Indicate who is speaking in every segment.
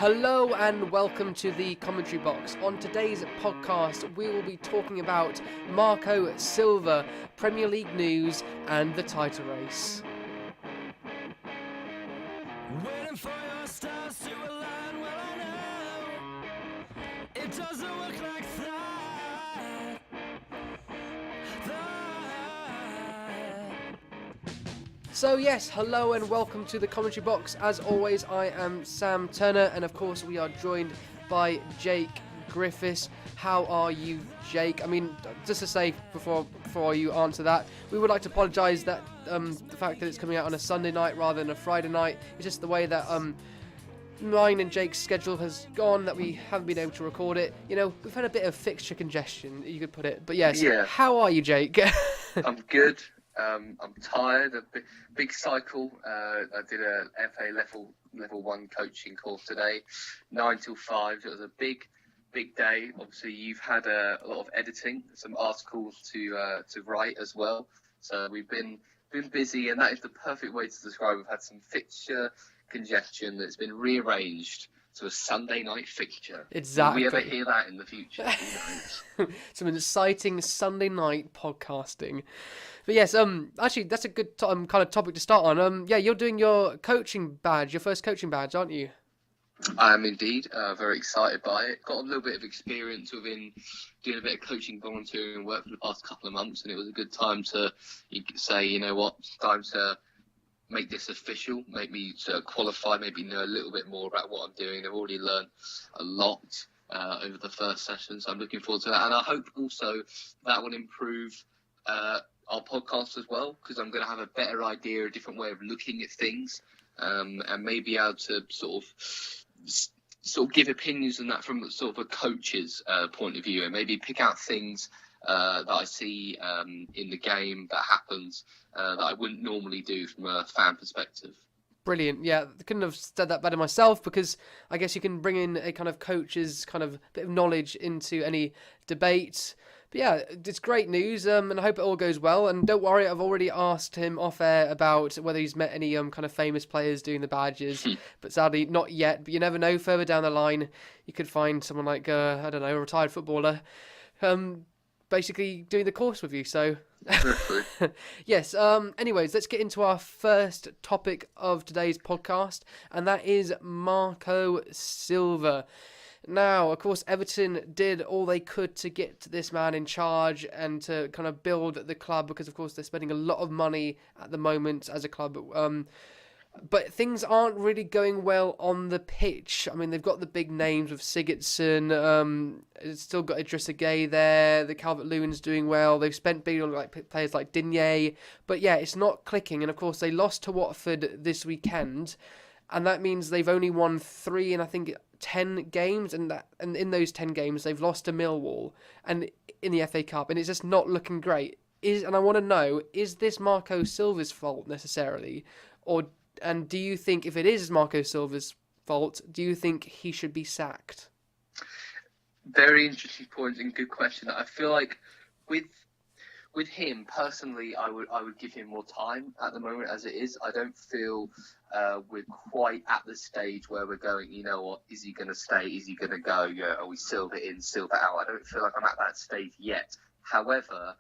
Speaker 1: Hello and welcome to the commentary box. On today's podcast, we will be talking about Marco Silva, Premier League news, and the title race. Waiting for your stars to align, well I know it doesn't work like that. So yes, hello and welcome to the commentary box. As always, I am Sam Turner, and of course we are joined by Jake Griffiths. How are you, Jake? I mean, just to say before you answer that, we would like to apologise that the fact that it's coming out on a Sunday night rather than a Friday night. It's just the way that mine and Jake's schedule has gone that we haven't been able to record it. You know, we've had a bit of fixture congestion, you could put it. But yes,
Speaker 2: yeah.
Speaker 1: How are you, Jake?
Speaker 2: I'm good. I'm tired. A big cycle. I did a FA level 1 coaching course today, 9 till 5. It was a big day. Obviously, you've had a lot of editing, some articles to write as well. So we've been busy, and that is the perfect way to describe. We've had some fixture congestion that's been rearranged to a Sunday night fixture.
Speaker 1: Exactly.
Speaker 2: Will we ever hear that in the future? Who knows?
Speaker 1: Some exciting Sunday night podcasting. But yes, actually, that's a good kind of topic to start on. Yeah, you're doing your coaching badge, your first coaching badge, aren't you?
Speaker 2: I am indeed very excited by it. Got a little bit of experience within doing a bit of coaching, volunteering work for the past couple of months, and it was a good time to say, you know what, it's time to make this official, make me qualify, maybe know a little bit more about what I'm doing. I've already learned a lot over the first session, so I'm looking forward to that. And I hope also that will improve our podcast as well, because I'm going to have a better idea, a different way of looking at things, and maybe able to sort of give opinions on that from sort of a coach's point of view, and maybe pick out things that I see in the game that happens that I wouldn't normally do from a fan perspective.
Speaker 1: Brilliant. Yeah, I couldn't have said that better myself, because I guess you can bring in a kind of coach's kind of bit of knowledge into any debate. But yeah, it's great news, and I hope it all goes well. And don't worry, I've already asked him off air about whether he's met any kind of famous players doing the badges, but sadly not yet. But you never know, further down the line, you could find someone like, I don't know, a retired footballer, basically doing the course with you. So yes, anyways, let's get into our first topic of today's podcast, and that is Marco Silva. Now, of course, Everton did all they could to get this man in charge and to kind of build the club, because, of course, they're spending a lot of money at the moment as a club. But things aren't really going well on the pitch. I mean, they've got the big names with Sigurdsson. It's still got Idrissa Gueye there. The Calvert-Lewin's doing well. They've spent big on players like Digne. But yeah, it's not clicking. And of course, they lost to Watford this weekend. And that means they've only won 3 and I think 10 games. And in those 10 games, they've lost to Millwall and in the FA Cup. And it's just not looking great. And I want to know, is this Marco Silva's fault necessarily? And do you think, if it is Marco Silva's fault, do you think he should be sacked?
Speaker 2: Very interesting point and good question. I feel like with him personally, I would give him more time at the moment as it is. I don't feel we're quite at the stage where we're going, you know what, is he going to stay? Is he going to go? Are we Silva in, Silva out? I don't feel like I'm at that stage yet. However,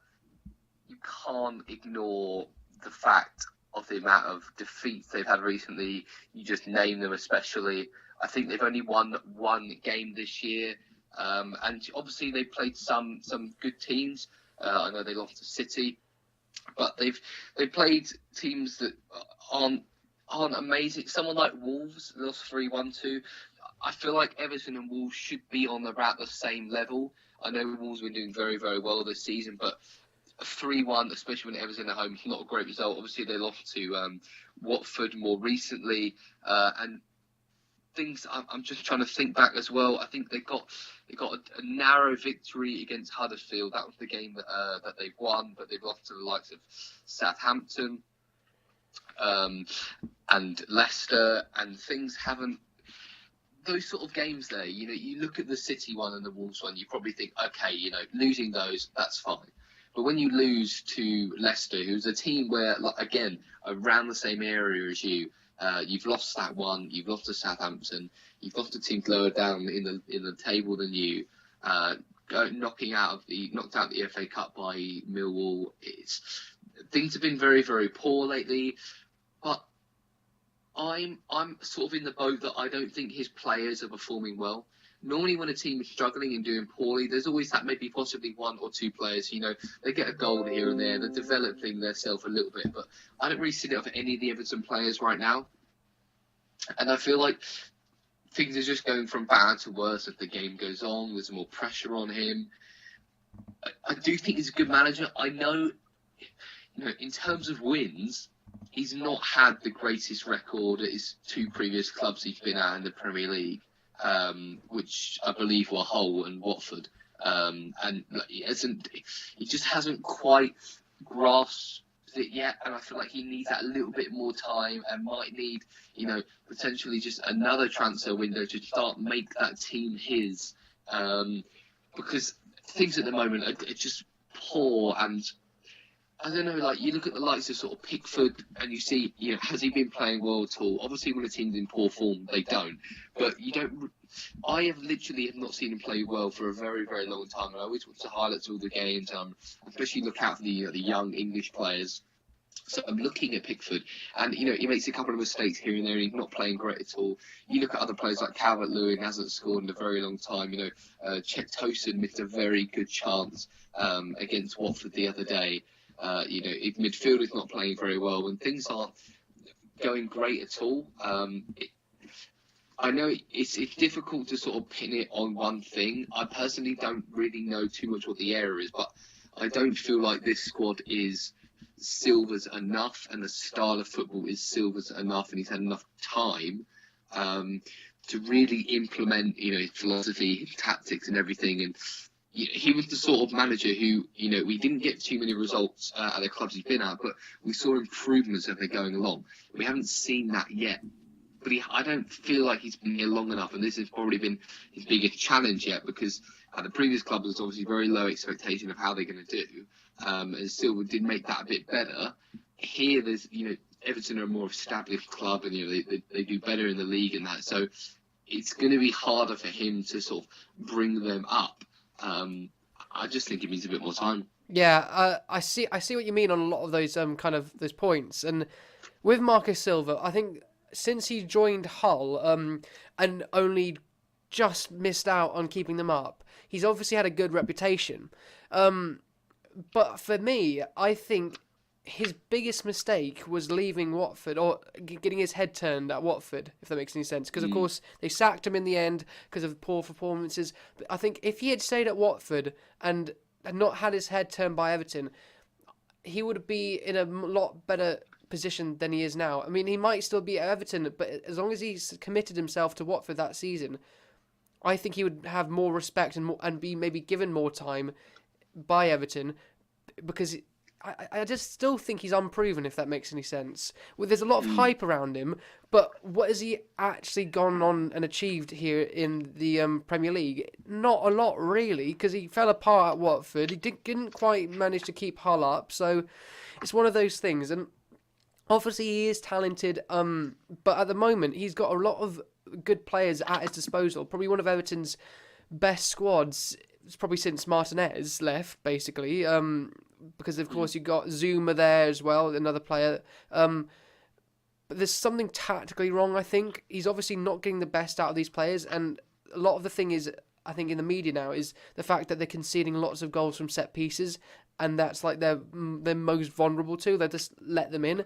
Speaker 2: you can't ignore the fact of the amount of defeats they've had recently. You just name them, especially. I think they've only won one game this year. And obviously they played some good teams. I know they lost to City, but they've played teams that aren't amazing. Someone like Wolves lost 3-1 to. I feel like Everton and Wolves should be on about the same level. I know Wolves have been doing very, very well this season, but 3-1, especially when Everton at home, is not a great result. Obviously, they lost to Watford more recently, and things. I'm just trying to think back as well. I think they got a narrow victory against Huddersfield. That was the game that they've won, but they've lost to the likes of Southampton and Leicester, and things haven't. Those sort of games there, you look at the City one and the Wolves one, you probably think, okay, losing those, that's fine. But when you lose to Leicester, who's a team where, again, around the same area as you, You've lost that one. You've lost to Southampton. You've lost to teams lower down in the table than you. Knocked out the FA Cup by Millwall. Things have been very, very poor lately. But I'm sort of in the boat that I don't think his players are performing well. Normally, when a team is struggling and doing poorly, there's always that maybe possibly one or two players. They get a goal here and there. They're developing themselves a little bit, but I don't really see that for any of the Everton players right now. And I feel like things are just going from bad to worse as the game goes on. There's more pressure on him. I do think he's a good manager. I know, in terms of wins, he's not had the greatest record at his two previous clubs he's been at in the Premier League, which I believe were Hull and Watford. And he just hasn't quite grasped it yet, and I feel like he needs that little bit more time and might need, potentially just another transfer window to start make that team his, because things at the moment are just poor. And I don't know, you look at the likes of sort of Pickford and you see, has he been playing well at all? Obviously, when a team's in poor form, they don't. But I have not seen him play well for a very, very long time. And I always watch the highlights of all the games, especially look out for the young English players. So I'm looking at Pickford, and he makes a couple of mistakes here and there, and he's not playing great at all. You look at other players like Calvert-Lewin, hasn't scored in a very long time. Chet Tosin missed a very good chance against Watford the other day. If midfield is not playing very well, when things aren't going great at all, I know it's difficult to sort of pin it on one thing. I personally don't really know too much what the area is, but I don't feel like this squad is Silva's enough, and the style of football is Silva's enough, and he's had enough time to really implement, his philosophy, his tactics, and everything. And he was the sort of manager who, we didn't get too many results at the clubs he's been at, but we saw improvements as they're going along. We haven't seen that yet. But I don't feel like he's been here long enough, and this has probably been his biggest challenge yet, because at the previous club there's obviously very low expectation of how they're going to do, and Silva did make that a bit better. Here, there's Everton are a more established club, and they do better in the league and that, so it's going to be harder for him to sort of bring them up. I just think it needs a bit more time.
Speaker 1: Yeah, I see what you mean on a lot of those those points, and with Marco Silva, I think since he joined Hull and only just missed out on keeping them up, he's obviously had a good reputation. But for me, I think his biggest mistake was leaving Watford, or getting his head turned at Watford, if that makes any sense. Because, of course, they sacked him in the end because of poor performances. But I think if he had stayed at Watford and not had his head turned by Everton, he would be in a lot better position than he is now. I mean, he might still be at Everton, but as long as he's committed himself to Watford that season, I think he would have more respect and be maybe given more time by Everton, because I just still think he's unproven, if that makes any sense. Well, there's a lot of hype around him, but what has he actually gone on and achieved here in the Premier League? Not a lot, really, because he fell apart at Watford. He didn't quite manage to keep Hull up, so it's one of those things. And obviously he is talented, but at the moment he's got a lot of good players at his disposal. Probably one of Everton's best squads, probably since Martinez left, basically. Because of course you've got Zuma there as well, another player. But there's something tactically wrong, I think. He's obviously not getting the best out of these players, and a lot of the thing is, I think in the media now, is the fact that they're conceding lots of goals from set pieces, and that's like they're most vulnerable to. They just let them in.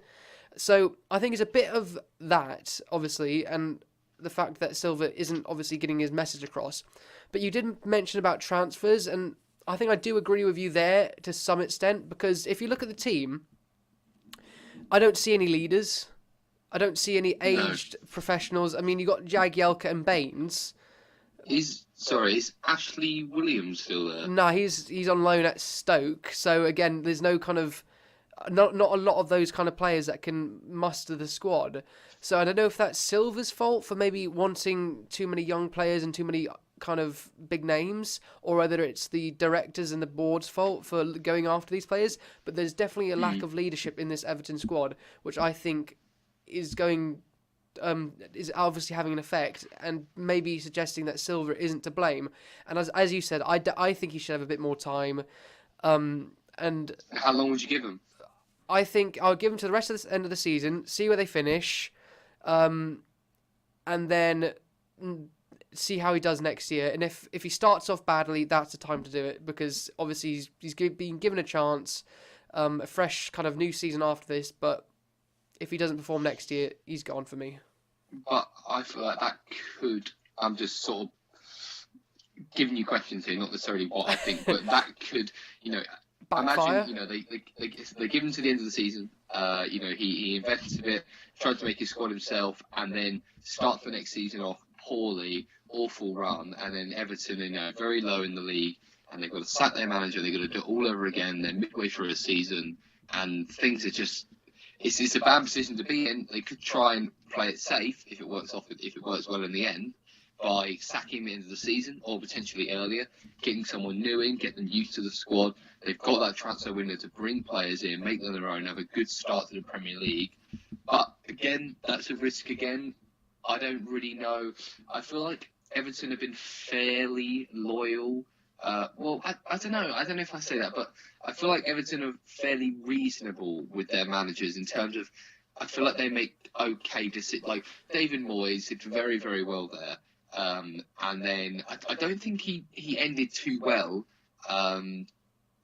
Speaker 1: So I think it's a bit of that, obviously, and the fact that Silva isn't obviously getting his message across. But you did mention about transfers, and I think I do agree with you there to some extent, because if you look at the team, I don't see any leaders. I don't see any aged professionals. I mean, you got Jagielka and Baines.
Speaker 2: Is Ashley Williams still there?
Speaker 1: No, he's on loan at Stoke. So again, there's no kind of not a lot of those kind of players that can muster the squad. So I don't know if that's Silva's fault for maybe wanting too many young players and too many kind of big names, or whether it's the directors and the board's fault for going after these players. But there's definitely a lack of leadership in this Everton squad, which I think is going is obviously having an effect, and maybe suggesting that Silva isn't to blame. And as you said, I think he should have a bit more time. And
Speaker 2: How long would you give him?
Speaker 1: I think I'll give him to the rest of the end of the season, see where they finish, and then see how he does next year. And if he starts off badly, that's the time to do it, because obviously he's being given a chance, a fresh kind of new season after this. But if he doesn't perform next year, he's gone for me.
Speaker 2: But I feel like that could. I'm just sort of giving you questions here, not necessarily what I think, but that could,
Speaker 1: Backfire.
Speaker 2: Imagine, they give him to the end of the season. He invests a bit, tries to make his squad himself, and then starts the next season off poorly, awful run, and then Everton, very low in the league, and they've got to sack their manager. They've got to do it all over again. They're midway through a season, and things are just. It's a bad position to be in. They could try and play it safe if it works well in the end, by sacking the end of the season or potentially earlier, getting someone new in, get them used to the squad. They've got that transfer window to bring players in, make them their own, have a good start to the Premier League. But again, that's a risk again. I don't really know. I feel like Everton have been fairly loyal. I don't know. I don't know if I say that, but I feel like Everton are fairly reasonable with their managers in terms of. I feel like they make okay decisions. Like David Moyes did very, very well there. And then I don't think he ended too well, and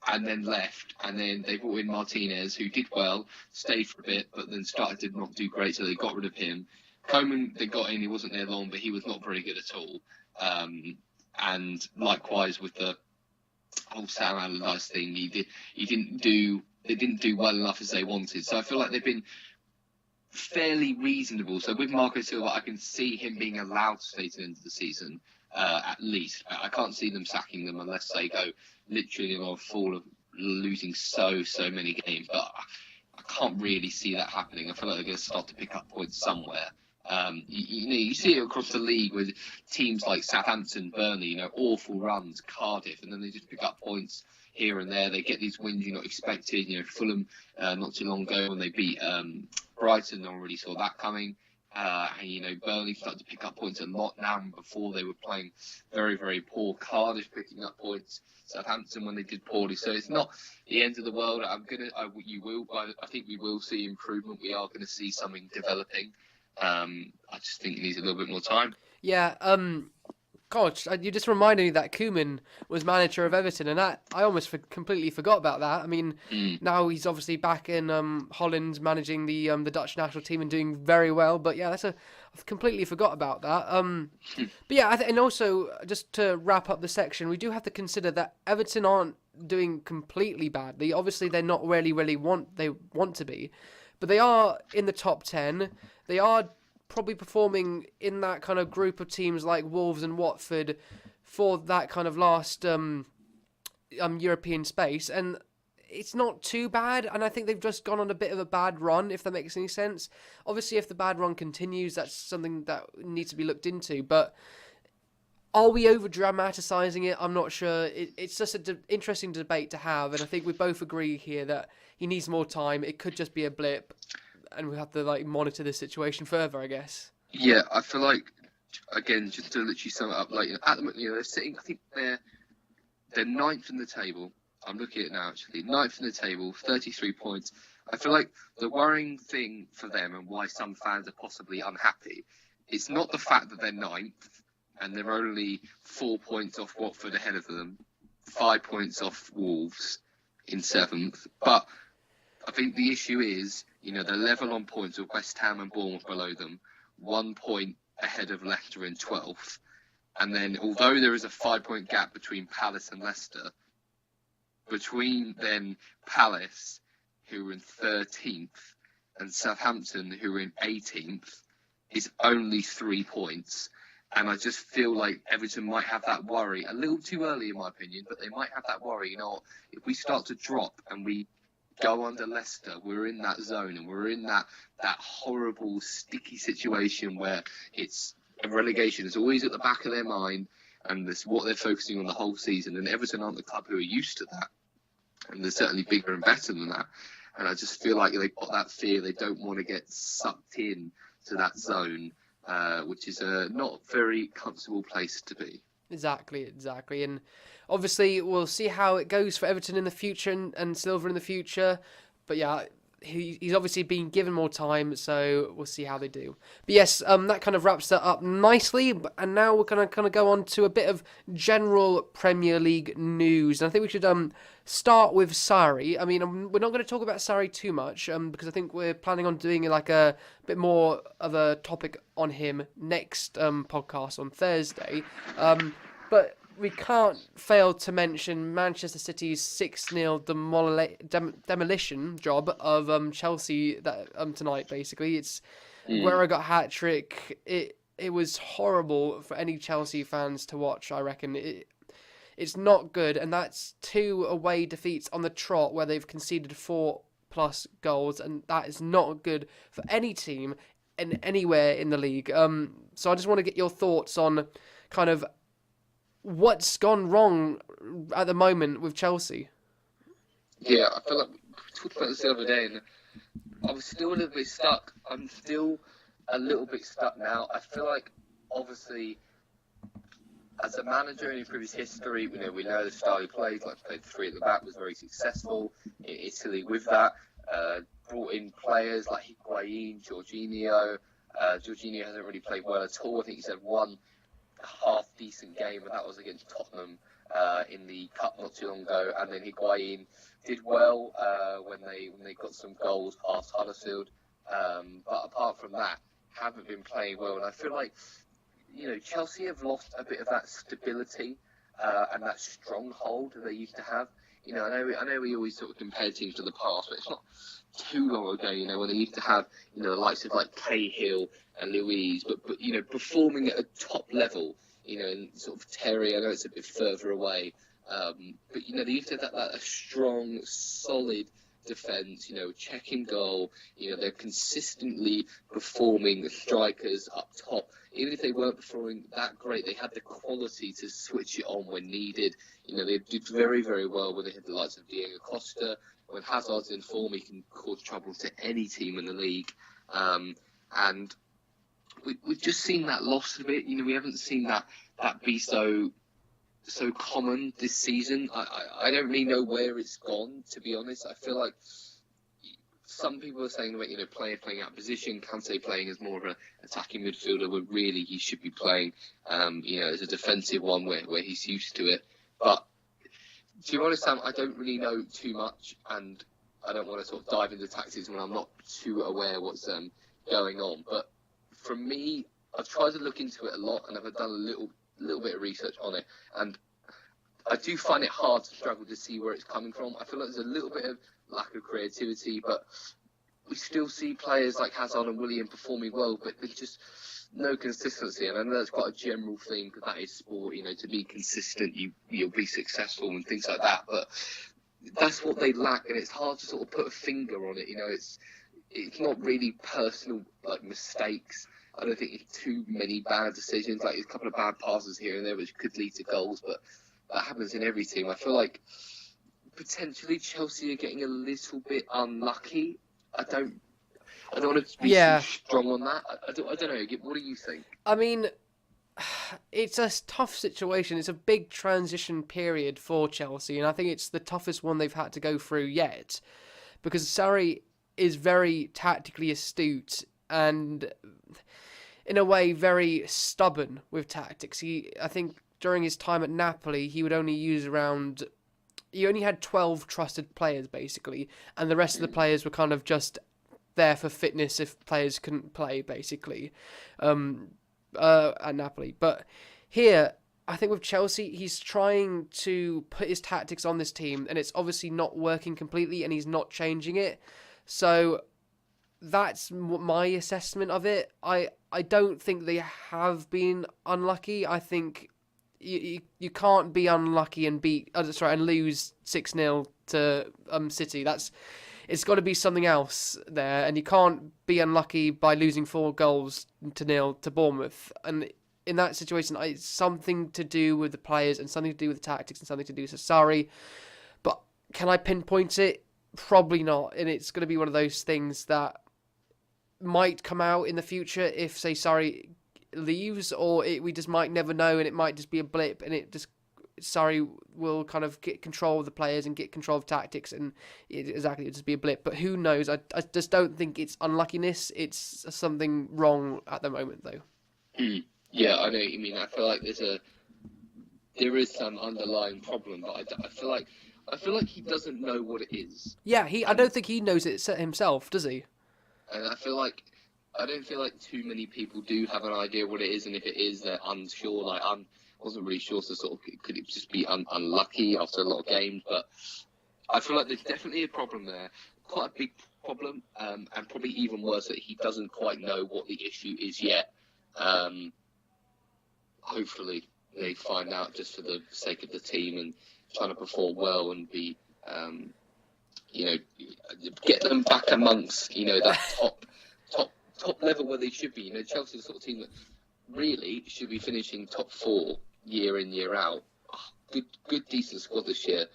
Speaker 2: then left. And then they brought in Martinez, who did well, stayed for a bit, but then started to not do great, so they got rid of him. Coman, they got in, he wasn't there long, but he was not very good at all. And likewise with the whole Sam Allardyce thing, they didn't do well enough as they wanted. So I feel like they've been fairly reasonable. So with Marco Silva, I can see him being allowed to stay to the end of the season, at least. I can't see them sacking them unless they go literally on a fall of losing so many games. But I can't really see that happening. I feel like they're going to start to pick up points somewhere. You see it across the league with teams like Southampton, Burnley, awful runs, Cardiff, and then they just pick up points here and there. They get these wins you're not expected. Fulham not too long ago when they beat Brighton, no one really saw that coming. Burnley started to pick up points a lot now, and before they were playing very, very poor. Cardiff picking up points. Southampton when they did poorly. So it's not the end of the world. I think we will see improvement. We are going to see something developing. I just think it needs a little bit more time.
Speaker 1: Yeah, gosh, you just reminded me that Koeman was manager of Everton, and that I almost completely forgot about that. I mean, now he's obviously back in Holland managing the Dutch national team and doing very well. But yeah, I've completely forgot about that. But yeah, and also just to wrap up the section, we do have to consider that Everton aren't doing completely badly. Obviously, they're not really want to be, but they are in the top 10. They are probably performing in that kind of group of teams like Wolves and Watford for that kind of last European space, and it's not too bad. And I think they've just gone on a bit of a bad run, if that makes any sense. Obviously, if the bad run continues, that's something that needs to be looked into. But are we over dramatising it? I'm not sure. It's just an interesting debate to have, and I think we both agree here that he needs more time. It could just be a blip, and we have to monitor this situation further, I guess.
Speaker 2: Yeah, I feel like, again, just to literally sum it up, at the moment, they're sitting. I think they're ninth in the table. I'm looking at it now, actually. Ninth in the table, 33 points. I feel like the worrying thing for them, and why some fans are possibly unhappy, it's not the fact that they're ninth and they're only 4 points off Watford ahead of them, 5 points off Wolves in seventh, but I think the issue is, they're level on points with West Ham and Bournemouth below them, 1 point ahead of Leicester in 12th. And then, although there is a 5 point gap between Palace and Leicester, between then Palace, who are in 13th, and Southampton, who are in 18th, is only 3 points. And I just feel like Everton might have that worry, a little too early in my opinion, but they might have that worry, if we start to drop and we go under Leicester, we're in that zone, and we're in that horrible, sticky situation where it's a relegation is always at the back of their mind, and it's what they're focusing on the whole season. And Everton aren't the club who are used to that, and they're certainly bigger and better than that. And I just feel like they've got that fear. They don't want to get sucked in to that zone, which is a not very comfortable place to be.
Speaker 1: Exactly. And obviously we'll see how it goes for Everton in the future and Silva in the future. But yeah, he's obviously been given more time, so we'll see how they do. But yes, that kind of wraps that up nicely. And now we're gonna kind of go on to a bit of general Premier League news. And I think we should start with Sarri. I mean, we're not going to talk about Sarri too much because I think we're planning on doing like a bit more of a topic on him next podcast on Thursday. But we can't fail to mention Manchester City's 6-0 demolition job of Chelsea tonight. Basically, it's Guerra got hat-trick. It was horrible for any Chelsea fans to watch. I reckon it's not good, and that's 2 away defeats on the trot where they've conceded 4+ goals, and that is not good for any team in anywhere in the league. So I just want to get your thoughts on kind of what's gone wrong at the moment with Chelsea.
Speaker 2: Yeah, I feel like we talked about this the other day, and I was still a little bit stuck. I'm still a little bit stuck now. I feel like, obviously, as a manager in previous history, we know the style he played, like played 3 at the back, was very successful in Italy with that. Brought in players like Higuain, Jorginho. Jorginho hasn't really played well at all. I think he's had one half-decent game, and that was against Tottenham in the Cup not too long ago. And then Higuain did well when they got some goals past Huddersfield. But apart from that, haven't been playing well. And I feel like, Chelsea have lost a bit of that stability and that stronghold that they used to have. I know we always sort of compare teams to the past, but it's not too long ago, when they used to have, the likes of like Cahill and Louise, but performing at a top level, and sort of Terry, I know it's a bit further away, but, they used to have that strong, solid defence, checking goal, they're consistently performing the strikers up top. Even if they weren't performing that great, they had the quality to switch it on when needed. They did very, very well when they had the likes of Diego Costa. When Hazard's in form, he can cause trouble to any team in the league. And we've just seen that lost a bit. We haven't seen that be so common this season. I don't really know where it's gone, to be honest. I feel like some people are saying that, player playing out of position, Kante playing as more of an attacking midfielder, when really he should be playing, as a defensive one where he's used to it. But to be honest, Sam, I don't really know too much, and I don't want to sort of dive into tactics when I'm not too aware what's going on. But for me, I've tried to look into it a lot, and I've done a little bit of research on it, and I do find it hard to struggle to see where it's coming from. I feel like there's a little bit of lack of creativity, but we still see players like Hazard and Willian performing well, but there's just no consistency. And I know that's quite a general thing, because that is sport. To be consistent, you'll be successful and things like that. But that's what they lack, and it's hard to sort of put a finger on it. It's not really personal like mistakes. I don't think it's too many bad decisions. Like a couple of bad passes here and there, which could lead to goals, but that happens in every team. I feel like potentially Chelsea are getting a little bit unlucky. I don't want to be too strong on that. I don't know. What do you think?
Speaker 1: I mean, it's a tough situation. It's a big transition period for Chelsea, and I think it's the toughest one they've had to go through yet, because Sarri is very tactically astute and, in a way, very stubborn with tactics. I think during his time at Napoli, he only had 12 trusted players, basically, and the rest of the players were kind of just there for fitness if players couldn't play, basically, at Napoli. But here, I think with Chelsea, he's trying to put his tactics on this team, and it's obviously not working completely, and he's not changing it. So that's my assessment of it. I don't think they have been unlucky. I think you can't be unlucky and lose 6-0 to City. It's got to be something else there, and you can't be unlucky by losing 4-0 to Bournemouth. And in that situation, it's something to do with the players and something to do with the tactics and something to do with Sarri. But can I pinpoint it? Probably not. And it's going to be one of those things that might come out in the future if, say, Sarri leaves, or we just might never know, and it might just be a blip, and Sarri will kind of get control of the players and get control of tactics, and it'll just be a blip. But who knows? I just don't think it's unluckiness. It's something wrong at the moment, though.
Speaker 2: Yeah, I know what you mean. I feel like there is some underlying problem, but I feel like he doesn't know what it is.
Speaker 1: Yeah, I don't think he knows it himself, does he?
Speaker 2: And I don't feel like too many people do have an idea what it is, and if it is, they're unsure. Like, I wasn't really sure, so sort of could it just be unlucky after a lot of games? But I feel like there's definitely a problem there, quite a big problem, and probably even worse that he doesn't quite know what the issue is yet. Hopefully they find out just for the sake of the team and trying to perform well and be, get them back amongst, that top level where they should be. Chelsea's the sort of team that really should be finishing top 4 year in, year out. Good, decent squad this year.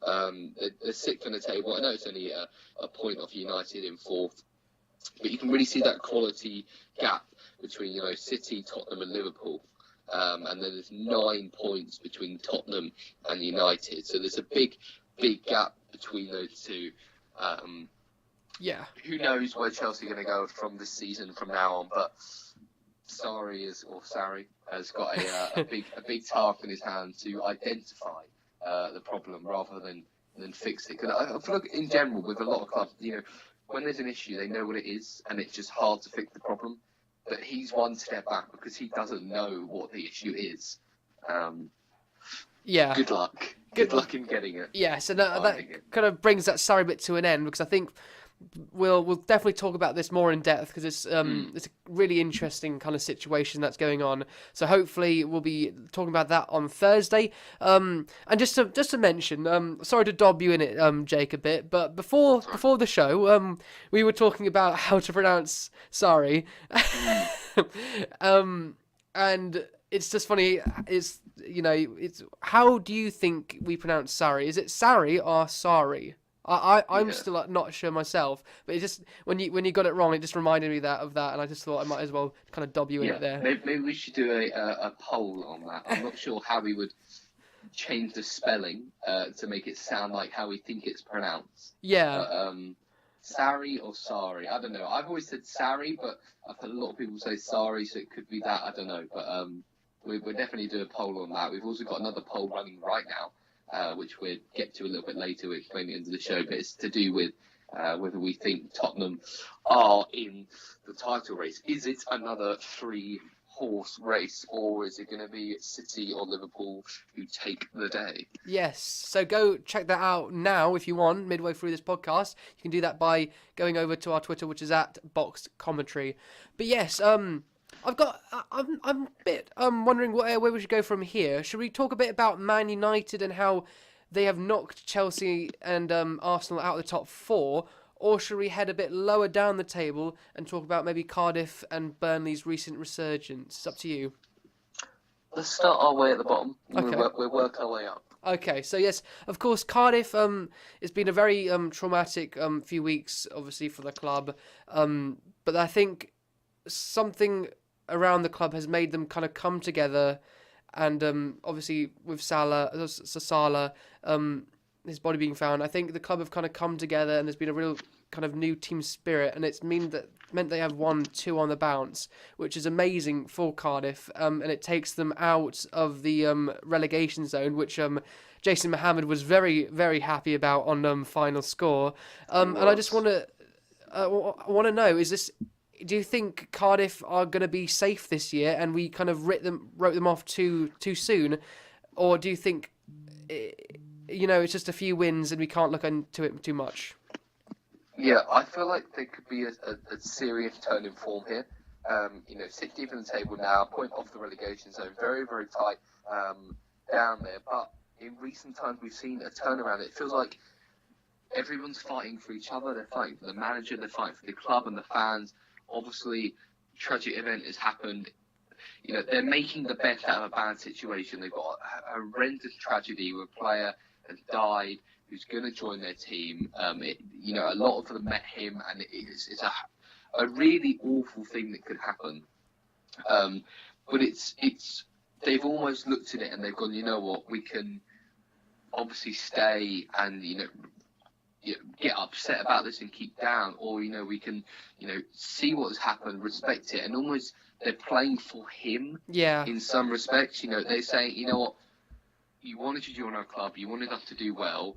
Speaker 2: They're 6th on the table. I know it's only a point off United in 4th, but you can really see that quality gap between, City, Tottenham and Liverpool. And then there's 9 points between Tottenham and United. So there's a big gap between those two.
Speaker 1: Yeah.
Speaker 2: Who knows where Chelsea are going to go from this season from now on? But Sarri has got a big task in his hand to identify the problem rather than fix it. Because I feel like in general with a lot of clubs, when there's an issue, they know what it is, and it's just hard to fix the problem. But he's one step back because he doesn't know what the issue is.
Speaker 1: Yeah.
Speaker 2: Good luck. Good luck in getting it.
Speaker 1: Yes, and that kind of brings that Sarri bit to an end, because I think we'll definitely talk about this more in depth, because it's a really interesting kind of situation that's going on. So hopefully we'll be talking about that on Thursday. And just to mention, sorry to dob you in it, Jake, a bit, but before the show, we were talking about how to pronounce Sarri, and it's just funny. It's how do you think we pronounce Sarri? Is it Sarri or Sari? I'm still not sure myself, but it just when you got it wrong, it just reminded me of that, and I just thought I might as well kind of dob you in it there.
Speaker 2: Maybe we should do a poll on that. I'm not sure how we would change the spelling to make it sound like how we think it's pronounced.
Speaker 1: Yeah.
Speaker 2: But, Sarri or Sari? I don't know. I've always said Sarri, but I've heard a lot of people say Sari, so it could be that. I don't know, but we'll definitely do a poll on that. We've also got another poll running right now, which we'll get to a little bit later. We'll explain at the end of the show, but it's to do with whether we think Tottenham are in the title race. Is it another 3-horse race, or is it going to be City or Liverpool who take the day?
Speaker 1: Yes, so go check that out now if you want, midway through this podcast. You can do that by going over to our Twitter, which is @BoxedCommentary. But yes, I'm a bit wondering where we should go from here. Should we talk a bit about Man United and how they have knocked Chelsea and Arsenal out of the top 4, or should we head a bit lower down the table and talk about maybe Cardiff and Burnley's recent resurgence? It's up to you.
Speaker 2: Let's start our way at the bottom.
Speaker 1: Okay.
Speaker 2: We'll work our way up.
Speaker 1: Okay, so yes, of course, Cardiff. It's been a very traumatic few weeks, obviously, for the club. But I think something around the club has made them kind of come together, and obviously with Salah, his body being found, I think the club have kind of come together, and there's been a real kind of new team spirit, and it's meant they have 1-2 on the bounce, which is amazing for Cardiff, and it takes them out of the relegation zone, which Jason Mohammed was very, very happy about on Final Score. And I just want to know, do you think Cardiff are going to be safe this year, and we kind of wrote them off too soon, or do you think it's just a few wins and we can't look into it too much?
Speaker 2: Yeah, I feel like there could be a serious turn in form here. 60th in the table now, point off the relegation zone, very, very tight down there. But in recent times, we've seen a turnaround. It feels like everyone's fighting for each other. They're fighting for the manager, they're fighting for the club and the fans. Obviously, tragic event has happened. They're making the best out of a bad situation. They've got a horrendous tragedy where a player has died who's going to join their team. A lot of them met him, and it's a really awful thing that could happen. But they've almost looked at it and they've gone, you know what, we can obviously stay and get upset about this and keep down, or we can see what has happened, respect it, and almost they're playing for him.
Speaker 1: Yeah.
Speaker 2: In some respects, they're saying, you know what, you wanted to join our club, you wanted us to do well,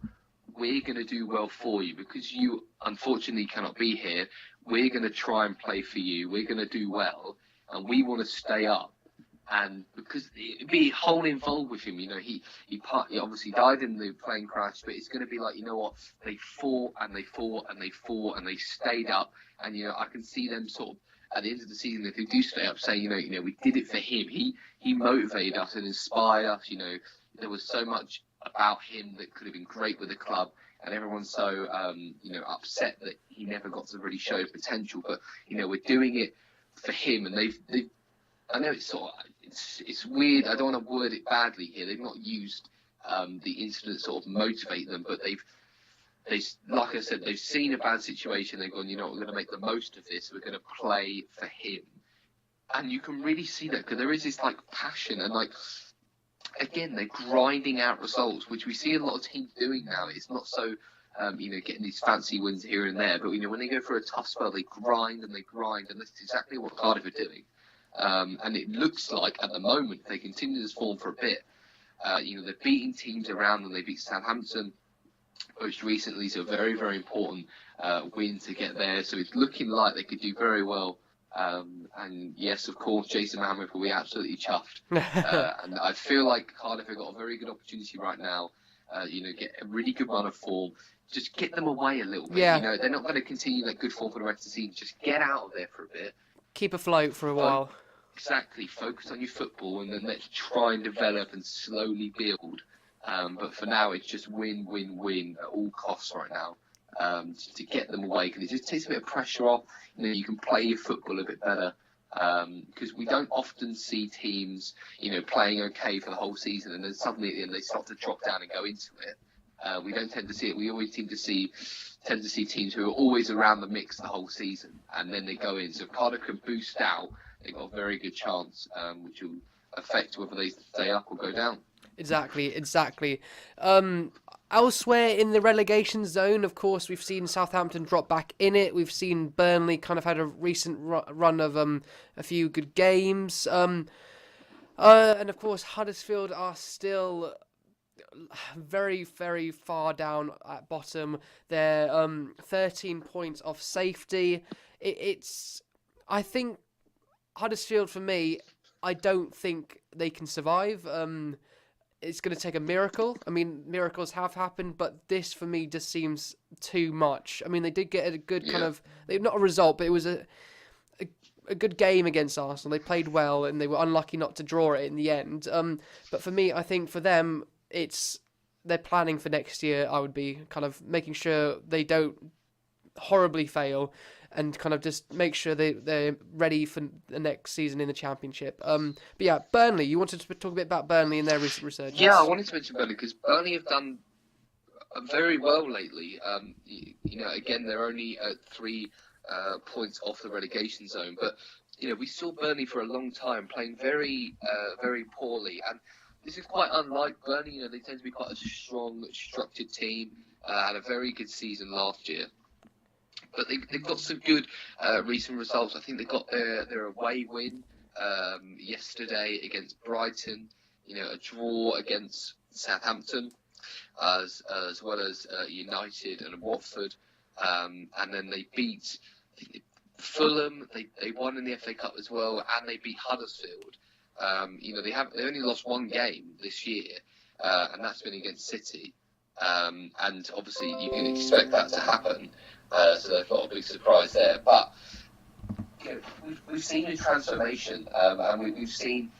Speaker 2: we're going to do well for you because you unfortunately cannot be here. We're going to try and play for you. We're going to do well, and we want to stay up. And because it'd be whole involved with him, he obviously died in the plane crash, but it's going to be like, you know what, they fought and they fought and they fought and they stayed up, and I can see them sort of at the end of the season, if they do stay up, saying, we did it for him. He motivated us and inspired us. There was so much about him that could have been great with the club, and everyone's so upset that he never got to really show potential. But we're doing it for him, and they've I know it's weird. I don't want to word it badly here. They've not used the incident to sort of motivate them, but they like I said, they've seen a bad situation. They've gone, we're going to make the most of this. We're going to play for him, and you can really see that because there is this passion and again they're grinding out results, which we see a lot of teams doing now. It's not so getting these fancy wins here and there, but when they go for a tough spell, they grind, and that's exactly what Cardiff are doing. And it looks like at the moment, if they continue this form for a bit, they're beating teams around them. They beat Southampton most recently, so a very, very important win to get there. So it's looking like they could do very well. And yes, of course, Jason Mohammed will be absolutely chuffed. And I feel like Cardiff have got a very good opportunity right now. Get a really good run of form. Just get them away a little bit.
Speaker 1: Yeah.
Speaker 2: They're not going to continue that good form for the rest of the season. Just get out of there for a bit.
Speaker 1: Keep afloat for a while.
Speaker 2: Exactly. Focus on your football, and then let's try and develop and slowly build. But for now, it's just win, win, win at all costs right now. To get them away, because it just takes a bit of pressure off. You can play your football a bit better. Because we don't often see teams, playing okay for the whole season, and then suddenly at the end they start to drop down and go into it. We don't tend to see it. We always tend to see teams who are always around the mix the whole season, and then they go in. So if Cardiff can boost out, they've got a very good chance, which will affect whether they stay up or go down.
Speaker 1: Exactly. Elsewhere in the relegation zone, of course, we've seen Southampton drop back in it. We've seen Burnley kind of had a recent run of a few good games. And of course, Huddersfield are still very, very far down at bottom. They're 13 points off safety. I think Huddersfield, for me, I don't think they can survive. It's going to take a miracle. I mean, miracles have happened, but this for me just seems too much. I mean, they did get a good kind of, not a result, but it was a good game against Arsenal. They played well, and they were unlucky not to draw it in the end. But for me, I think for them, they're planning for next year. I would be kind of making sure they don't horribly fail, and kind of just make sure they're ready for the next season in the Championship. But yeah, Burnley, you wanted to talk a bit about Burnley and their recent resurgence?
Speaker 2: Yeah, I wanted to mention Burnley because Burnley have done very well lately. Again, they're only at 3 points off the relegation zone, but we saw Burnley for a long time playing very, very poorly, and this is quite unlike Burnley. They tend to be quite a strong, structured team. Had a very good season last year. But they've got some good recent results. I think they got their away win yesterday against Brighton. A draw against Southampton, as well as United and Watford. And then they beat Fulham. They won in the FA Cup as well, and they beat Huddersfield. They only lost one game this year, and that's been against City. And obviously you can expect that to happen. So they've got a big surprise there. But we've seen a transformation, and we've seen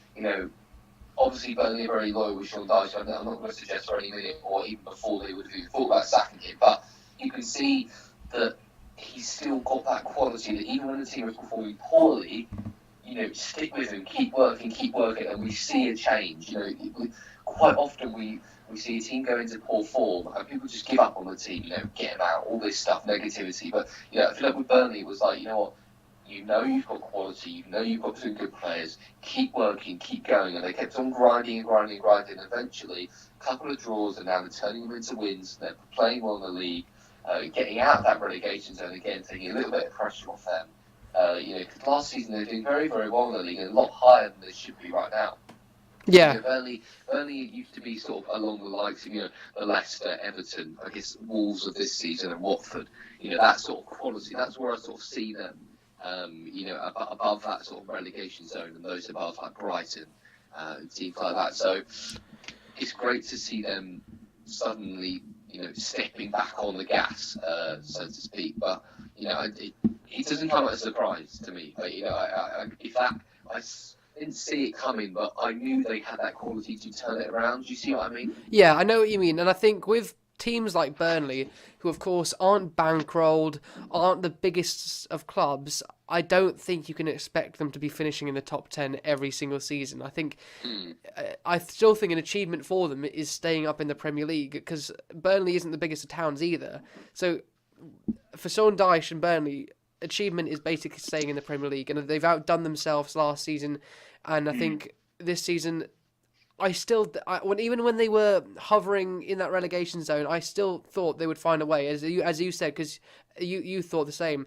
Speaker 2: obviously Burnley are very loyal with Sean Dyche. I'm not going to suggest for any minute or even before they would have thought about sacking him, but you can see that he's still got that quality that even when the team is performing poorly, stick with him, keep working, and we see a change. Quite often we see a team go into poor form and people just give up on the team, get him out, all this stuff, negativity. But I feel like with Burnley it was like, You know you've got quality. You know you've got two good players. Keep working, keep going. And they kept on grinding and grinding and grinding. And eventually, a couple of draws, and now they're turning them into wins. They're playing well in the league, getting out of that relegation zone again, taking a little bit of pressure off them. Because last season they're doing very, very well in the league and a lot higher than they should be right now.
Speaker 1: Yeah.
Speaker 2: Burnley used to be sort of along the likes of, the Leicester, Everton, I guess Wolves of this season and Watford. That sort of quality. That's where I sort of see them, above that sort of relegation zone and those above like Brighton and teams like that. So it's great to see them suddenly, stepping back on the gas, so to speak. But, it doesn't come as a surprise to me. But, I didn't see it coming, but I knew they had that quality to turn it around. Do you see what I mean?
Speaker 1: Yeah, I know what you mean. And I think with teams like Burnley, who of course aren't bankrolled, aren't the biggest of clubs, I don't think you can expect them to be finishing in the top 10 every single season. I still think an achievement for them is staying up in the Premier League, because Burnley isn't the biggest of towns either. So for Sean Dyche and Burnley, achievement is basically staying in the Premier League, and they've outdone themselves last season, and I think this season, even when they were hovering in that relegation zone, I still thought they would find a way, as you said, because you thought the same,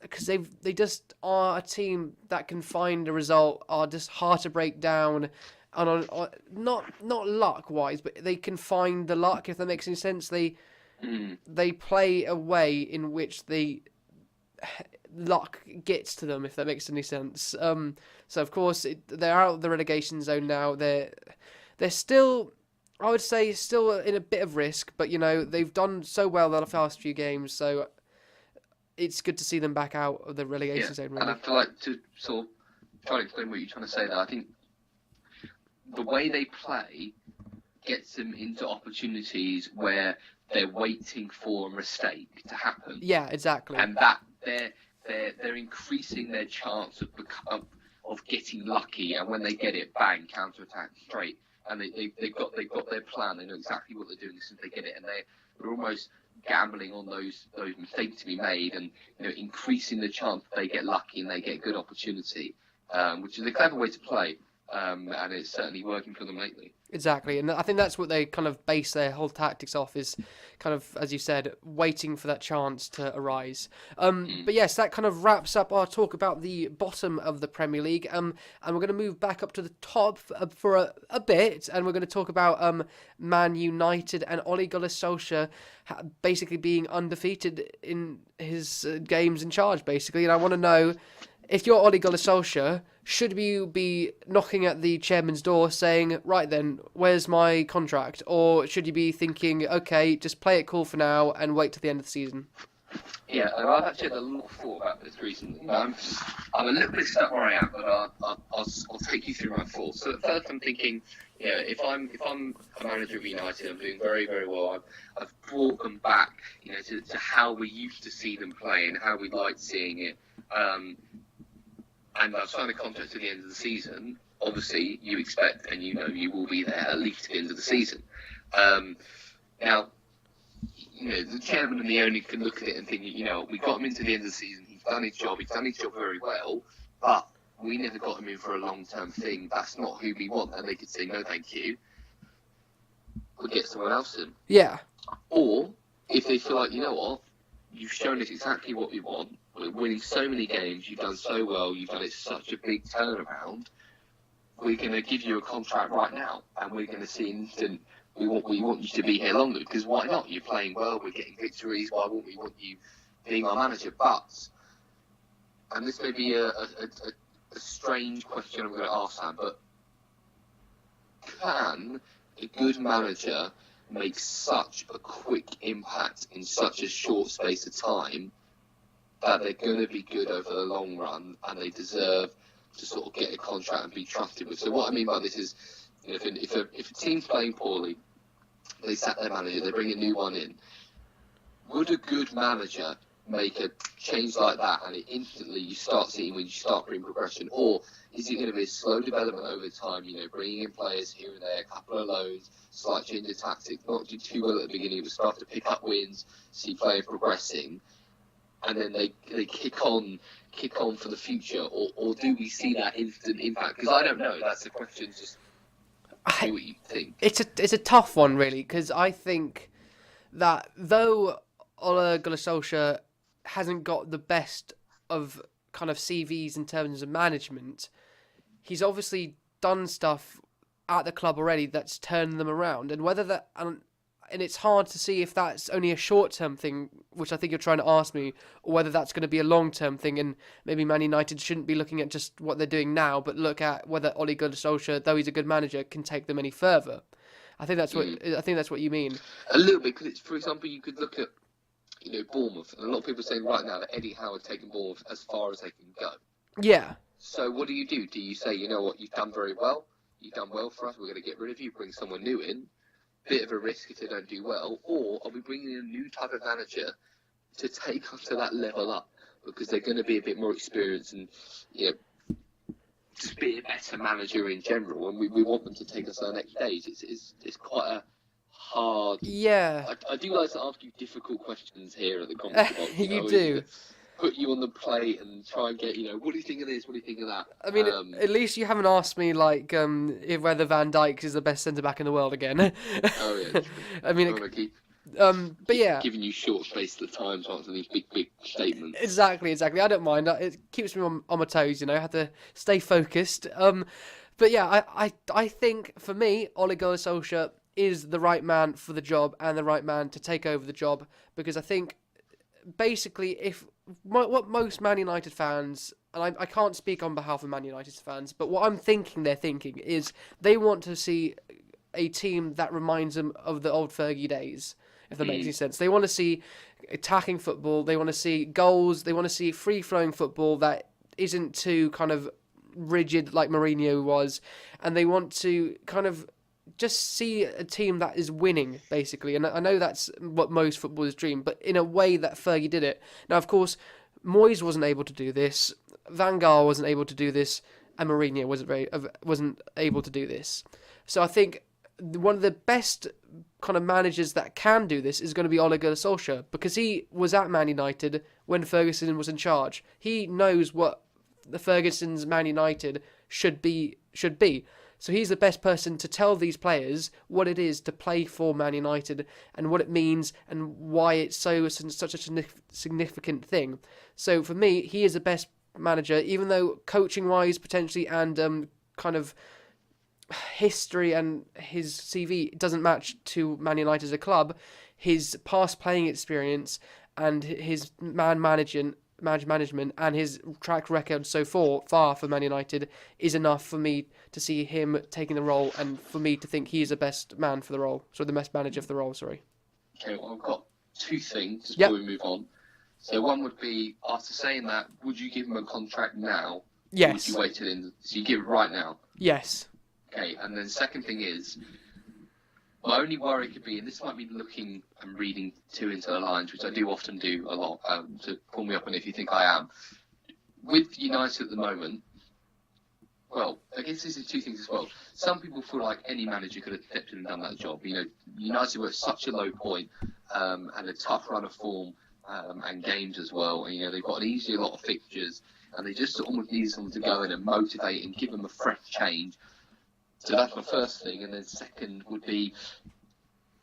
Speaker 1: because they just are a team that can find a result, are just hard to break down, and not luck wise, but they can find the luck, if that makes any sense. They play a way in which luck gets to them, if that makes any sense. So of course they're out of the relegation zone now. They're still, I would say, still in a bit of risk, but they've done so well the last few games, so it's good to see them back out of the relegation zone. Really.
Speaker 2: And I feel like, to sort of try to explain what you're trying to say there, I think the way they play gets them into opportunities where they're waiting for a mistake to happen.
Speaker 1: Yeah, exactly.
Speaker 2: And that they're increasing their chance of getting lucky, and when they get it, bang, counter-attack straight. And they've got their plan. They know exactly what they're doing as soon as they get it, and they're almost gambling on those mistakes to be made, and increasing the chance that they get lucky and they get good opportunity, which is a clever way to play, and it's certainly working for them lately.
Speaker 1: Exactly, and I think that's what they kind of base their whole tactics off, is kind of, as you said, waiting for that chance to arise. But yes, that kind of wraps up our talk about the bottom of the Premier League, and we're going to move back up to the top for a bit, and we're going to talk about Man United and Ole Gunnar Solskjaer basically being undefeated in his games in charge, basically. And I want to know, if you're Ole Gunnar Solskjaer, should you be knocking at the chairman's door saying, right then, where's my contract? Or should you be thinking, okay, just play it cool for now and wait till the end of the season?
Speaker 2: Yeah, I've actually had a lot of thought about this recently. I'm a little bit stuck where I am, but I'll take you through my thoughts. So at first I'm thinking, if I'm a manager of United, I'm doing very, very well. I've brought them back, to how we used to see them play and how we liked seeing it. And I've signed a contract to the end of the season. Obviously, you expect and you will be there at least to the end of the season. Now, the chairman and the owner can look at it and think, we got him into the end of the season. He's done his job very well, but we never got him in for a long-term thing. That's not who we want. And they could say, no, thank you. We'll get someone else in.
Speaker 1: Yeah.
Speaker 2: Or, if they feel like, you've shown us exactly what we want. We're winning so many games. You've done so well. You've done it such a big turnaround. We're going to give you a contract right now, and we're going to see instant. We want you to be here longer, because why not? You're playing well. We're getting victories. Why wouldn't we want you being our manager? But, and this may be a strange question I'm going to ask, Sam, but can a good manager make such a quick impact in such a short space of time that they're going to be good over the long run, and they deserve to sort of get a contract and be trusted with? So what I mean by this is, if a team's playing poorly, they sack their manager, they bring a new one in. Would a good manager make a change like that, and it instantly you start seeing when you start bringing progression? Or is it going to be a slow development over time, bringing in players here and there, a couple of loans, slight change of tactics, not do too well at the beginning, but start to pick up wins, see players progressing? and then they kick on for the future, or do we see that instant impact? Because I don't know. That's the question. Just see what you think.
Speaker 1: It's a tough one, really, because I think that though Ole Gunnar Solskjaer hasn't got the best of kind of CVs in terms of management, he's obviously done stuff at the club already that's turned them around, and whether that and it's hard to see if that's only a short-term thing, which I think you're trying to ask me, or whether that's going to be a long-term thing, and maybe Man United shouldn't be looking at just what they're doing now, but look at whether Ole Gunnar Solskjaer, though he's a good manager, can take them any further. I think that's what you mean.
Speaker 2: A little bit, because for example, you could look at Bournemouth, and a lot of people are saying right now that Eddie Howe's taken Bournemouth as far as they can go.
Speaker 1: Yeah.
Speaker 2: So what do? Do you say, you know what, you've done very well, you've done well for us, we're going to get rid of you, bring someone new in? Bit of a risk if they don't do well, or are we bringing in a new type of manager to take us to that level up, because they're going to be a bit more experienced and just be a better manager in general, and we want them to take us to the next stage. It's quite a hard.
Speaker 1: Yeah.
Speaker 2: I do like to ask you difficult questions here at the comment box.
Speaker 1: You do.
Speaker 2: Put you on the plate and try and get, what do you think of this? What do you think of that?
Speaker 1: I mean, at least you haven't asked me if whether Van Dijk is the best centre back in the world again.
Speaker 2: Oh yeah.
Speaker 1: I mean, but yeah,
Speaker 2: giving you short space at the time to answer these big statements.
Speaker 1: Exactly. I don't mind. It keeps me on my toes. I have to stay focused. But yeah, I think for me, Ole Gunnar Solskjaer is the right man for the job and the right man to take over the job, because I think basically what most Man United fans, and I can't speak on behalf of Man United fans, but what I'm thinking they're thinking is they want to see a team that reminds them of the old Fergie days, if that makes any sense. They want to see attacking football, they want to see goals, they want to see free-flowing football that isn't too kind of rigid like Mourinho was, and they want to kind of just see a team that is winning, basically. And I know that's what most footballers dream, but in a way that Fergie did it. Now, of course, Moyes wasn't able to do this, Van Gaal wasn't able to do this, and Mourinho wasn't able to do this. So I think one of the best kind of managers that can do this is going to be Ole Gunnar Solskjaer, because he was at Man United when Ferguson was in charge. He knows what the Ferguson's Man United should be. So he's the best person to tell these players what it is to play for Man United and what it means and why it's such a significant thing. So for me, he is the best manager, even though coaching-wise potentially and kind of history and his CV doesn't match to Man United as a club. His past playing experience and his management and his track record so far for Man United is enough for me to see him taking the role, and for me to think he is the best man for the role. So the best manager for the role, sorry.
Speaker 2: Okay, well, I've got two things before we move on. So one would be, after saying that, would you give him a contract now?
Speaker 1: Yes.
Speaker 2: Or would you wait till in? So you give it right now?
Speaker 1: Yes.
Speaker 2: Okay, and then the second thing is, my only worry could be, and this might be looking and reading too into the lines, which I do often do a lot, so pull me up on it if you think I am. With United at the moment, well, I guess this is two things as well. Some people feel like any manager could have stepped in and done that job. United were at such a low point, and a tough run of form, and games as well. And, they've got an easy lot of fixtures, and they just almost need someone to go in and motivate and give them a fresh change. So that's my first thing. And then second would be,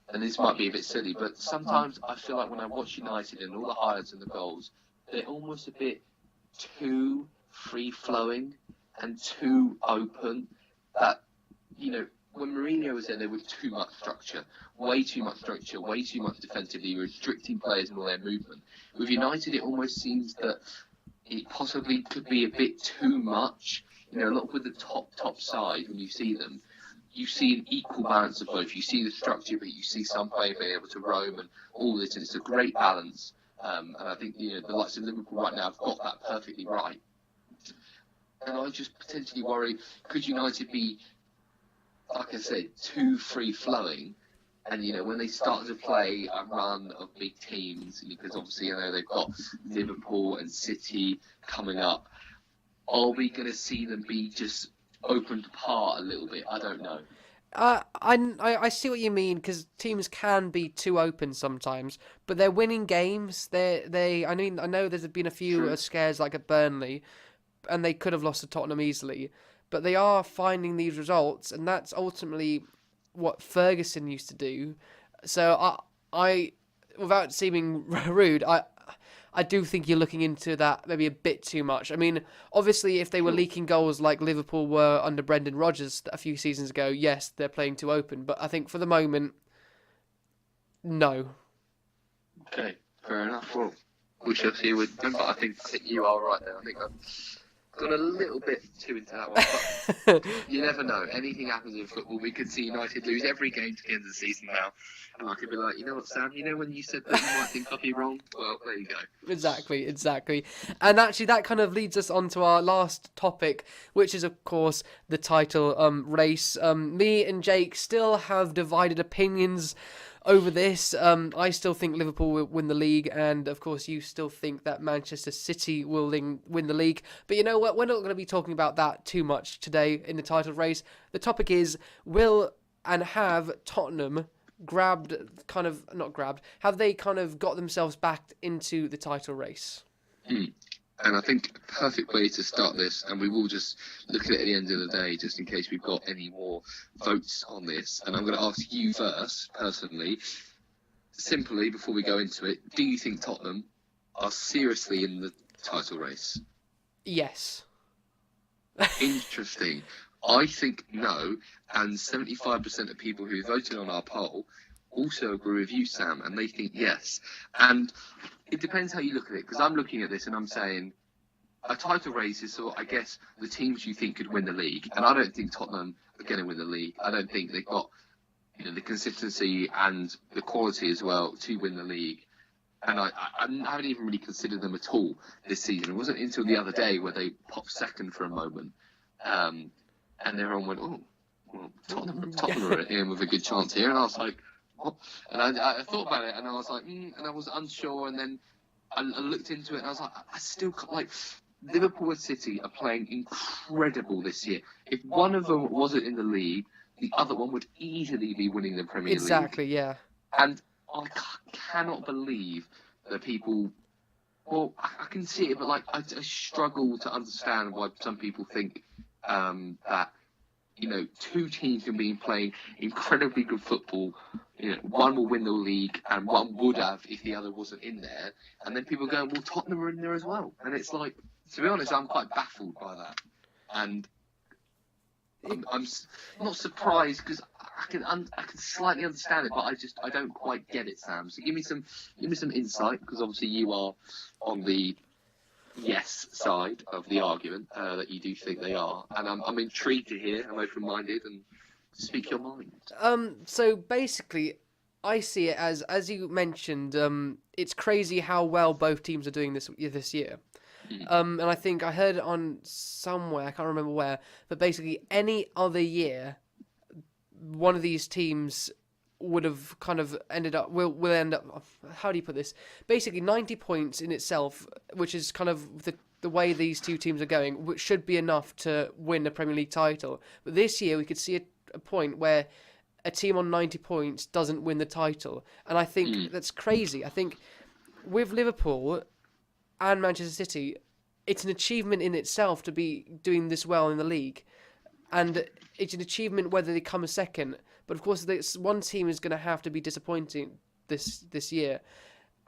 Speaker 2: and this might be a bit silly, but sometimes I feel like when I watch United and all the highlights and the goals, they're almost a bit too free-flowing and too open, that, when Mourinho was there was too much structure, way too much defensively, restricting players and all their movement. With United, it almost seems that it possibly could be a bit too much. A lot with the top side, when you see them, you see an equal balance of both. You see the structure, but you see some players being able to roam and all this, and it's a great balance. And I think the likes of Liverpool right now have got that perfectly right. And I just potentially worry, could United be, like I said, too free-flowing? And, when they start to play a run of big teams, because obviously, they've got Liverpool and City coming up, are we going to see them be just opened apart a little bit? I don't know.
Speaker 1: I see what you mean because teams can be too open sometimes, but they're winning games. I mean I know there's been a few
Speaker 2: True.
Speaker 1: scares like at Burnley, and they could have lost to Tottenham easily, but they are finding these results, and that's ultimately what Ferguson used to do. So I without seeming rude, I do think you're looking into that maybe a bit too much. I mean, obviously, if they were
Speaker 2: Sure.
Speaker 1: leaking goals like Liverpool were under Brendan Rodgers a few seasons ago, yes, they're playing too open. But I think for the moment, no.
Speaker 2: Okay, fair enough. Well, we shall see with them, but I think you are right there. I think I've gone a little bit too into that one, but you never know. Anything happens in football. We could see United lose every game to the end of the season now, and I could be like, you know what, Sam? You know when you said that you might think I'd be wrong? Well, there you go.
Speaker 1: Exactly. And actually, that kind of leads us on to our last topic, which is, of course, the title race. Me and Jake still have divided opinions over this. I still think Liverpool will win the league, and of course, you still think that Manchester City will win the league. But you know what? We're not going to be talking about that too much today in the title race. The topic is will and have Tottenham have they kind of got themselves back into the title race?
Speaker 2: Hmm. And I think a perfect way to start this, and we will just look at it at the end of the day, just in case we've got any more votes on this. And I'm going to ask you first, personally, simply before we go into it, do you think Tottenham are seriously in the title race?
Speaker 1: Yes.
Speaker 2: Interesting. I think no, and 75% of people who voted on our poll also agree with you, Sam, and they think yes. And it depends how you look at it, because I'm looking at this and I'm saying a title race is sort of, I guess, the teams you think could win the league, and I don't think Tottenham are going to win the league. I don't think they've got the consistency and the quality as well to win the league. And I haven't even really considered them at all this season. It wasn't until the other day where they popped second for a moment, and everyone went, "Oh, well, Tottenham are in with a good chance here." And I was like, "What?" And I thought about it, and I was like, and I was unsure. And then I looked into it, and I was like, I still can't, like. Liverpool and City are playing incredible this year. If one of them wasn't in the league, the other one would easily be winning the Premier League.
Speaker 1: Exactly, yeah.
Speaker 2: And I cannot believe that people. Well, I can see it, but like I struggle to understand why some people think that two teams can be playing incredibly good football. One will win the league, and one would have if the other wasn't in there. And then people going, "Well, Tottenham are in there as well." And it's like, to be honest, I'm quite baffled by that. And I'm not surprised because I can slightly understand it, but I don't quite get it, Sam. So give me some insight, because obviously you are on the yes side of the argument that you do think they are, and I'm intrigued to hear. I'm open-minded and speak your mind.
Speaker 1: So basically, I see it as you mentioned. It's crazy how well both teams are doing this year. And I think I heard it on somewhere, I can't remember where, but basically any other year, one of these teams would have kind of will end up, how do you put this? Basically 90 points in itself, which is kind of the way these two teams are going, which should be enough to win the Premier League title. But this year we could see a point where a team on 90 points doesn't win the title. And I think that's crazy. I think with Liverpool and Manchester City, it's an achievement in itself to be doing this well in the league, and it's an achievement whether they come a second. But of course, this one team is going to have to be disappointing this year.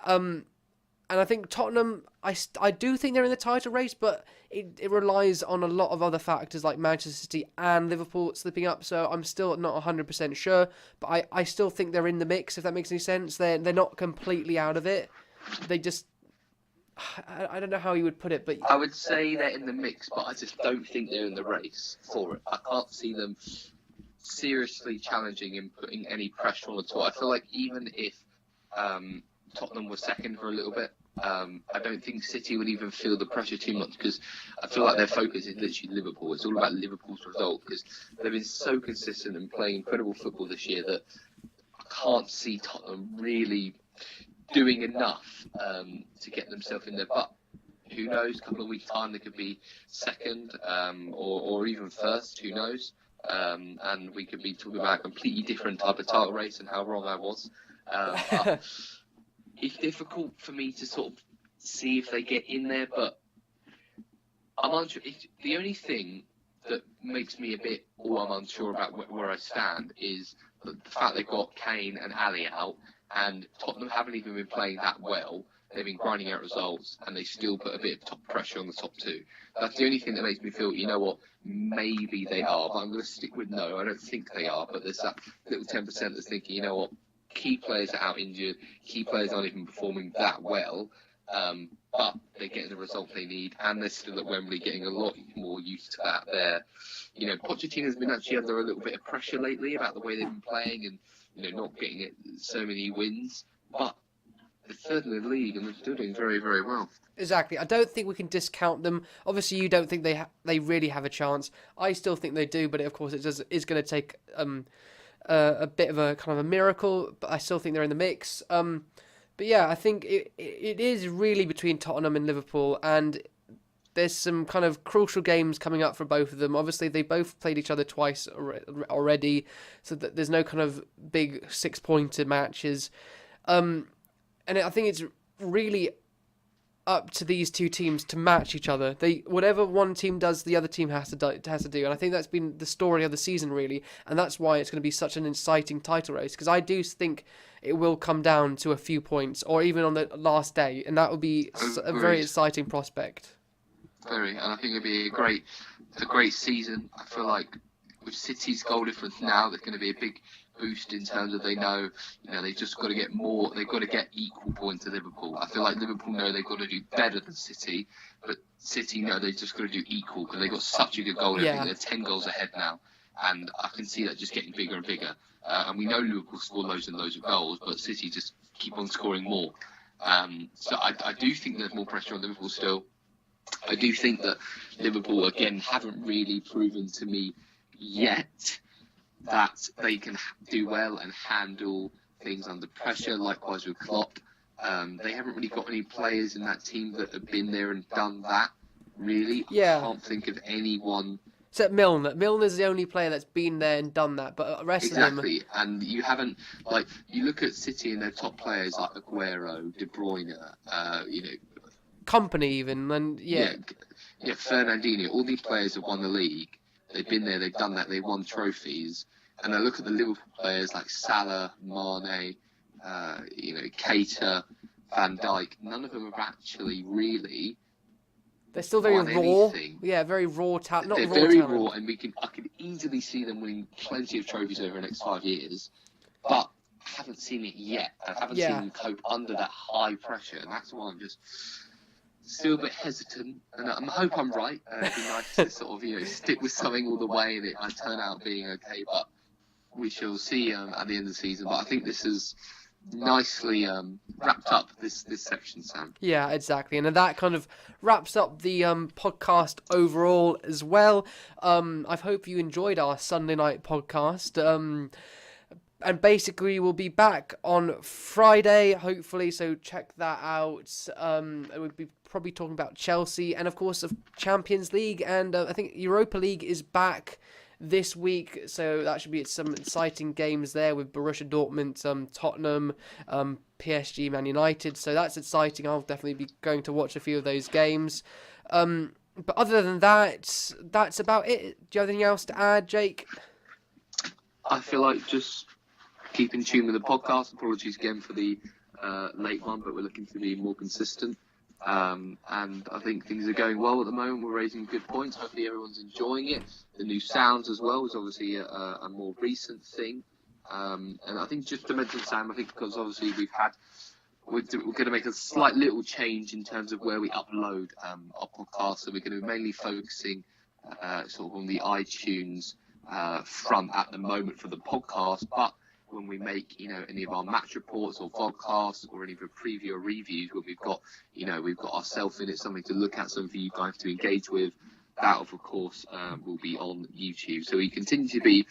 Speaker 1: And I think Tottenham, I do think they're in the title race, but it relies on a lot of other factors like Manchester City and Liverpool slipping up. So I'm still not 100% sure, but I still think they're in the mix. If that makes any sense, they're not completely out of it. They just. I don't know how you would put it, but
Speaker 2: I would say they're in the mix, but I just don't think they're in the race for it. I can't see them seriously challenging and putting any pressure on at all. I feel like even if Tottenham was second for a little bit, I don't think City would even feel the pressure too much, because I feel like their focus is literally Liverpool. It's all about Liverpool's result, because they've been so consistent and playing incredible football this year that I can't see Tottenham really doing enough to get themselves in there. But who knows? A couple of weeks' time, they could be second or even first. Who knows? and we could be talking about a completely different type of title race and how wrong I was. But it's difficult for me to sort of see if they get in there, but I'm unsure. The only thing that makes me a bit, I'm unsure about where I stand is the fact they've got Kane and Ali out, and Tottenham haven't even been playing that well. They've been grinding out results, and they still put a bit of top pressure on the top two. That's the only thing that makes me feel, you know what, maybe they are, but I'm going to stick with no. I don't think they are, but there's that little 10% that's thinking, you know what, key players are out injured, key players aren't even performing that well, but they're getting the result they need, and they're still at Wembley getting a lot more used to that there. You know, Pochettino's been actually under a little bit of pressure lately about the way they've been playing and, you know, not getting so many wins, but they're third in the league and they're still doing very, very well.
Speaker 1: Exactly. I don't think we can discount them. Obviously, you don't think they really have a chance. I still think they do, but of course, it is going to take a bit of a kind of a miracle. But I still think they're in the mix. But yeah, I think it is really between Tottenham and Liverpool, and there's some kind of crucial games coming up for both of them. Obviously, they both played each other twice already, so that there's no kind of big 6-pointer matches. And I think it's really up to these two teams to match each other. Whatever one team does, the other team has to do. And I think that's been the story of the season, really. And that's why it's going to be such an exciting title race, because I do think it will come down to a few points, or even on the last day, and that will be a very exciting prospect.
Speaker 2: Very, and I think it'll be a great season. I feel like with City's goal difference now, there's going to be a big boost in terms of they've just got to get more. They've got to get equal points to Liverpool. I feel like Liverpool know they've got to do better than City, but City know they've just got to do equal because they've got such a good goal difference.
Speaker 1: Yeah.
Speaker 2: They're 10 goals ahead now, and I can see that just getting bigger and bigger. And we know Liverpool score loads and loads of goals, but City just keep on scoring more. So I do think there's more pressure on Liverpool still. I do think that Liverpool, again, haven't really proven to me yet that they can do well and handle things under pressure, likewise with Klopp. They haven't really got any players in that team that have been there and done that, really.
Speaker 1: Yeah.
Speaker 2: I can't think of anyone.
Speaker 1: Except Milner. Milner's the only player that's been there and done that, but the rest of them...
Speaker 2: Exactly, and you haven't, you look at City and their top players like Aguero, De Bruyne,
Speaker 1: Company even, and
Speaker 2: yeah, Fernandinho, all these players have won the league. They've been there, they've done that, they've won trophies. And I look at the Liverpool players like Salah, Mane, Keita, Van Dijk. None of them have actually really.
Speaker 1: They're still very raw.
Speaker 2: Anything.
Speaker 1: Yeah, very raw talent.
Speaker 2: They're very raw, and I could easily see them winning plenty of trophies over the next 5 years. But I haven't seen it yet. I haven't seen them cope under that high pressure, and that's why I'm just still a bit hesitant, and I hope I'm right. It'd be nice to sort of stick with something all the way and I turn out being okay, but we shall see at the end of the season. But I think this is nicely wrapped up this section, Sam.
Speaker 1: Yeah, exactly, and that kind of wraps up the podcast overall as well. I hope you enjoyed our Sunday night podcast. And basically, we'll be back on Friday, hopefully, so check that out. We'll be probably talking about Chelsea and, of course, of Champions League. And I think Europa League is back this week, so that should be some exciting games there with Borussia Dortmund, Tottenham, PSG, Man United. So that's exciting. I'll definitely be going to watch a few of those games. But other than that, that's about it. Do you have anything else to add, Jake?
Speaker 2: I feel like just keep in tune with the podcast. Apologies again for the late one, but we're looking to be more consistent. And I think things are going well at the moment. We're raising good points. Hopefully everyone's enjoying it. The new sounds as well is obviously a more recent thing. And I think just to mention, Sam, I think because obviously we're going to make a slight little change in terms of where we upload our podcast. So we're going to be mainly focusing sort of on the iTunes front at the moment for the podcast, but when we make any of our match reports or podcasts or any of the preview or reviews where we've got ourselves in it, something to look at, something for you guys to engage with, that of course will be on YouTube. So we continue to be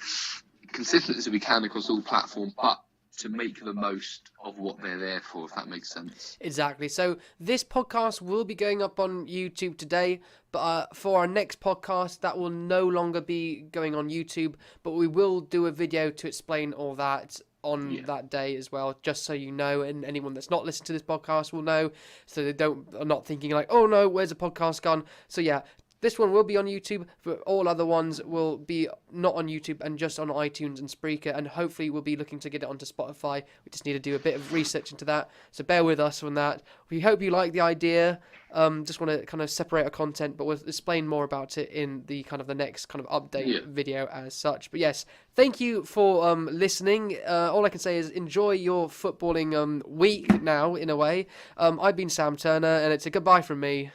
Speaker 2: consistent as we can across all platforms, but to make the most of what they're there for, if that makes sense.
Speaker 1: Exactly. So this podcast will be going up on YouTube today, but for our next podcast, that will no longer be going on YouTube, but we will do a video to explain all that on that day as well, just so you know, and anyone that's not listened to this podcast will know, so they are not thinking like, oh no, where's the podcast gone? So yeah, this one will be on YouTube, but all other ones will be not on YouTube and just on iTunes and Spreaker, and hopefully we'll be looking to get it onto Spotify. We just need to do a bit of research into that, so bear with us on that. We hope you like the idea. Just want to kind of separate our content, but we'll explain more about it in the kind of the next kind of update video as such. But yes, thank you for listening. All I can say is enjoy your footballing week now, in a way. I've been Sam Turner, and it's a goodbye from me.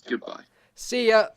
Speaker 2: Goodbye.
Speaker 1: See ya.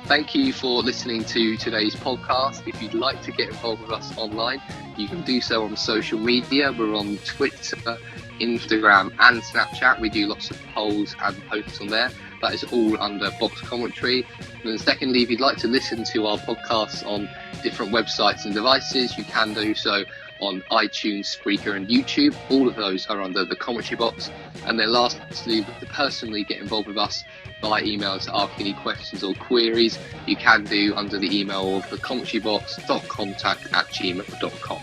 Speaker 2: Thank you for listening to today's podcast. If you'd like to get involved with us online, you can do so on social media. We're on Twitter, Instagram and Snapchat. We do lots of polls and posts on there. That is all under Box Commentary. And then secondly, if you'd like to listen to our podcasts on different websites and devices, you can do so on iTunes, Spreaker and YouTube. All of those are under the Commentary Box. And then lastly, to personally get involved with us by email to ask any questions or queries, you can do under the email of thecommentary.box.contact@gmail.com.